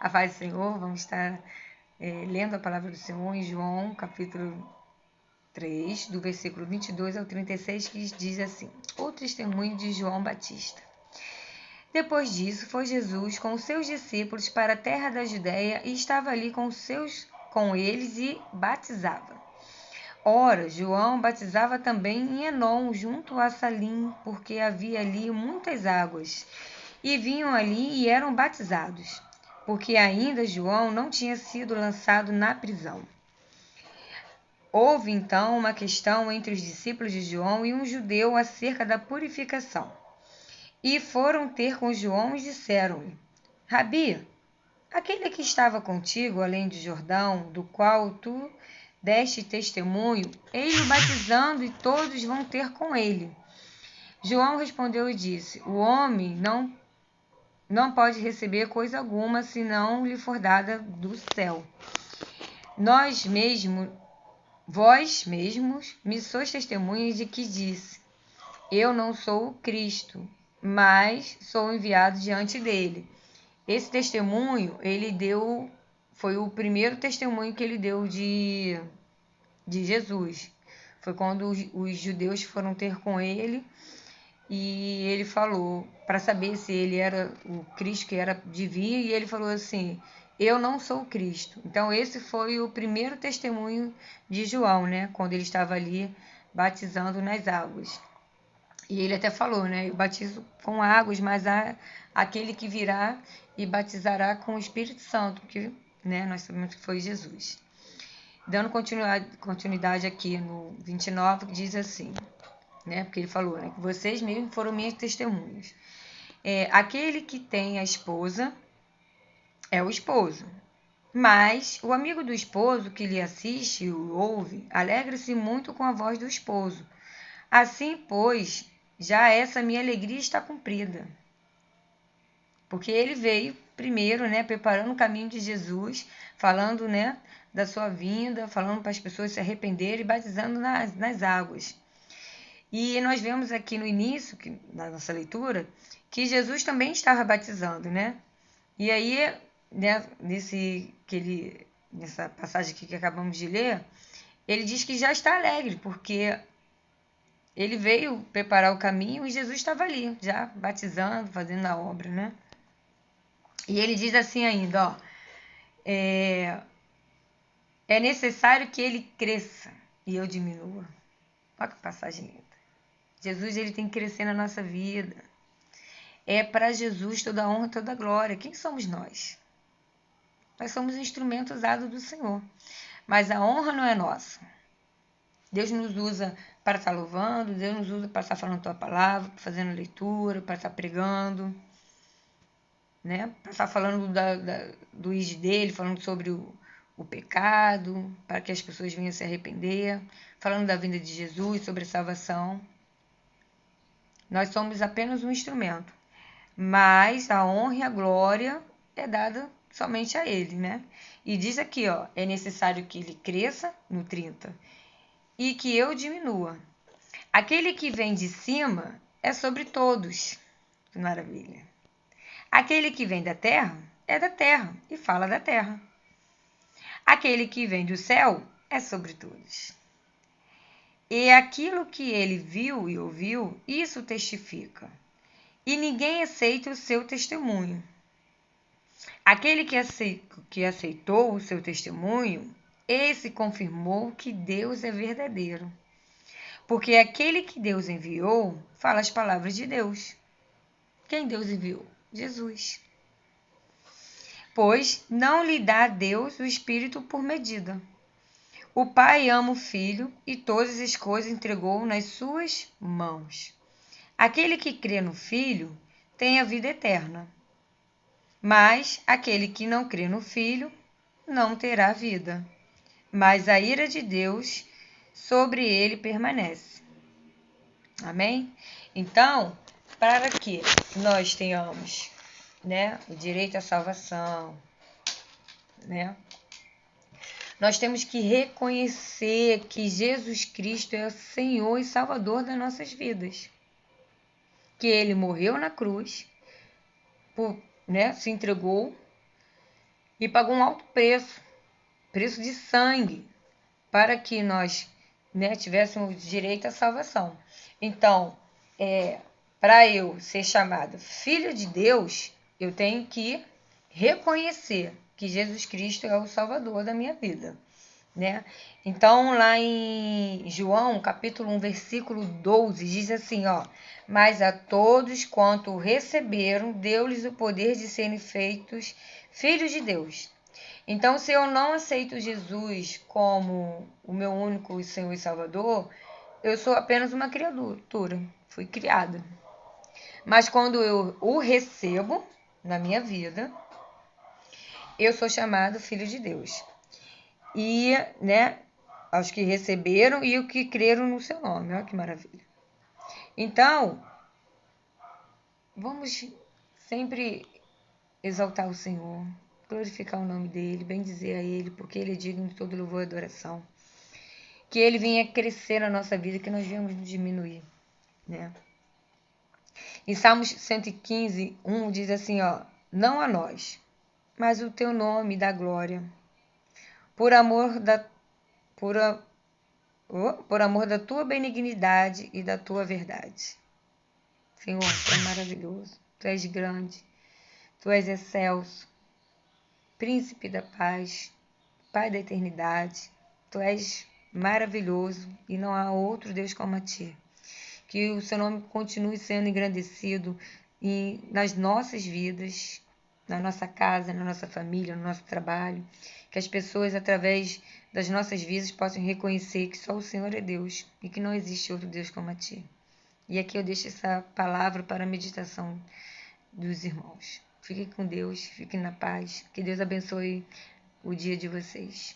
A paz do Senhor, vamos estar lendo a palavra do Senhor em João, capítulo 3, do versículo 22 ao 36, que diz assim: O testemunho de João Batista. Depois disso, foi Jesus com os seus discípulos para a terra da Judéia e estava ali com eles e batizava. Ora, João batizava também em Enom, junto a Salim, porque havia ali muitas águas. E vinham ali e eram batizados, porque ainda João não tinha sido lançado na prisão. Houve então uma questão entre os discípulos de João e um judeu acerca da purificação. E foram ter com João e disseram-lhe: Rabi, aquele que estava contigo além de Jordão, do qual tu deste testemunho, ei-lo batizando e todos vão ter com ele. João respondeu e disse: O homem não pode receber coisa alguma se não lhe for dada do céu. Vós mesmos me sois testemunhas de que disse: Eu não sou o Cristo, mas sou enviado diante dele. Esse testemunho foi o primeiro testemunho que ele deu de Jesus. Foi quando os judeus foram ter com ele e ele falou para saber se ele era o Cristo que era de vir, e ele falou assim: eu não sou o Cristo. Então esse foi o primeiro testemunho de João, né, quando ele estava ali batizando nas águas. E ele até falou, né, eu batizo com águas, mas há aquele que virá e batizará com o Espírito Santo, que, né, nós sabemos que foi Jesus. Dando continuidade aqui no 29, que diz assim, né, porque ele falou, né, que vocês mesmos foram minhas testemunhas. Aquele que tem a esposa é o esposo, mas o amigo do esposo que lhe assiste e o ouve, alegra-se muito com a voz do esposo. Assim, pois, já essa minha alegria está cumprida. Porque ele veio primeiro, né, preparando o caminho de Jesus, falando, né, da sua vinda, falando para as pessoas se arrependerem e batizando nas águas. E nós vemos aqui no início, na nossa leitura, que Jesus também estava batizando, né? E aí, né, nessa passagem aqui que acabamos de ler, ele diz que já está alegre, porque ele veio preparar o caminho e Jesus estava ali, já batizando, fazendo a obra, né? E ele diz assim ainda, ó, é necessário que ele cresça e eu diminua. Olha que passagem linda. Jesus, ele tem que crescer na nossa vida. É para Jesus toda a honra, toda a glória. Quem somos nós? Nós somos um instrumento usado do Senhor. Mas a honra não é nossa. Deus nos usa para estar louvando, Deus nos usa para estar falando a tua palavra, fazendo leitura, para estar pregando, né? Para estar falando do id dele, falando sobre o pecado, para que as pessoas venham se arrepender, falando da vinda de Jesus, sobre a salvação. Nós somos apenas um instrumento, mas a honra e a glória é dada somente a ele, né? E diz aqui, ó, é necessário que ele cresça, no 30, e que eu diminua. Aquele que vem de cima é sobre todos. Que maravilha. Aquele que vem da terra é da terra e fala da terra. Aquele que vem do céu é sobre todos. E aquilo que ele viu e ouviu, isso testifica. E ninguém aceita o seu testemunho. Aquele que aceitou o seu testemunho, esse confirmou que Deus é verdadeiro. Porque aquele que Deus enviou fala as palavras de Deus. Quem Deus enviou? Jesus. Pois não lhe dá a Deus o Espírito por medida. O Pai ama o Filho e todas as coisas entregou nas suas mãos. Aquele que crê no Filho tem a vida eterna. Mas aquele que não crê no Filho não terá vida. Mas a ira de Deus sobre ele permanece. Amém? Então, para que nós tenhamos, né, o direito à salvação, né, nós temos que reconhecer que Jesus Cristo é o Senhor e Salvador das nossas vidas. Que ele morreu na cruz, né, se entregou e pagou um alto preço, preço de sangue, para que nós, né, tivéssemos direito à salvação. Então, para eu ser chamado filho de Deus, eu tenho que reconhecer que Jesus Cristo é o Salvador da minha vida, né? Então, lá em João, capítulo 1, versículo 12, diz assim, ó: mas a todos quanto o receberam, deu-lhes o poder de serem feitos filhos de Deus. Então, se eu não aceito Jesus como o meu único Senhor e Salvador, eu sou apenas uma criatura, fui criada. Mas quando eu o recebo na minha vida, eu sou chamado filho de Deus. E, né, aos que receberam e os que creram no seu nome. Olha que maravilha. Então, vamos sempre exaltar o Senhor, glorificar o nome dele, bendizer a ele, porque ele é digno de todo louvor e adoração. Que ele venha crescer na nossa vida, que nós venhamos diminuir, né? Em Salmos 115, 1 diz assim, ó: não a nós, mas o teu nome dá glória, por amor da por, por amor da tua benignidade e da tua verdade. Senhor, tu és maravilhoso, tu és grande, tu és excelso, príncipe da paz, Pai da eternidade, tu és maravilhoso e não há outro Deus como a ti. Que o seu nome continue sendo engrandecido nas nossas vidas, na nossa casa, na nossa família, no nosso trabalho. Que as pessoas, através das nossas vidas, possam reconhecer que só o Senhor é Deus e que não existe outro Deus como a ti. E aqui eu deixo essa palavra para a meditação dos irmãos. Fiquem com Deus, fiquem na paz. Que Deus abençoe o dia de vocês.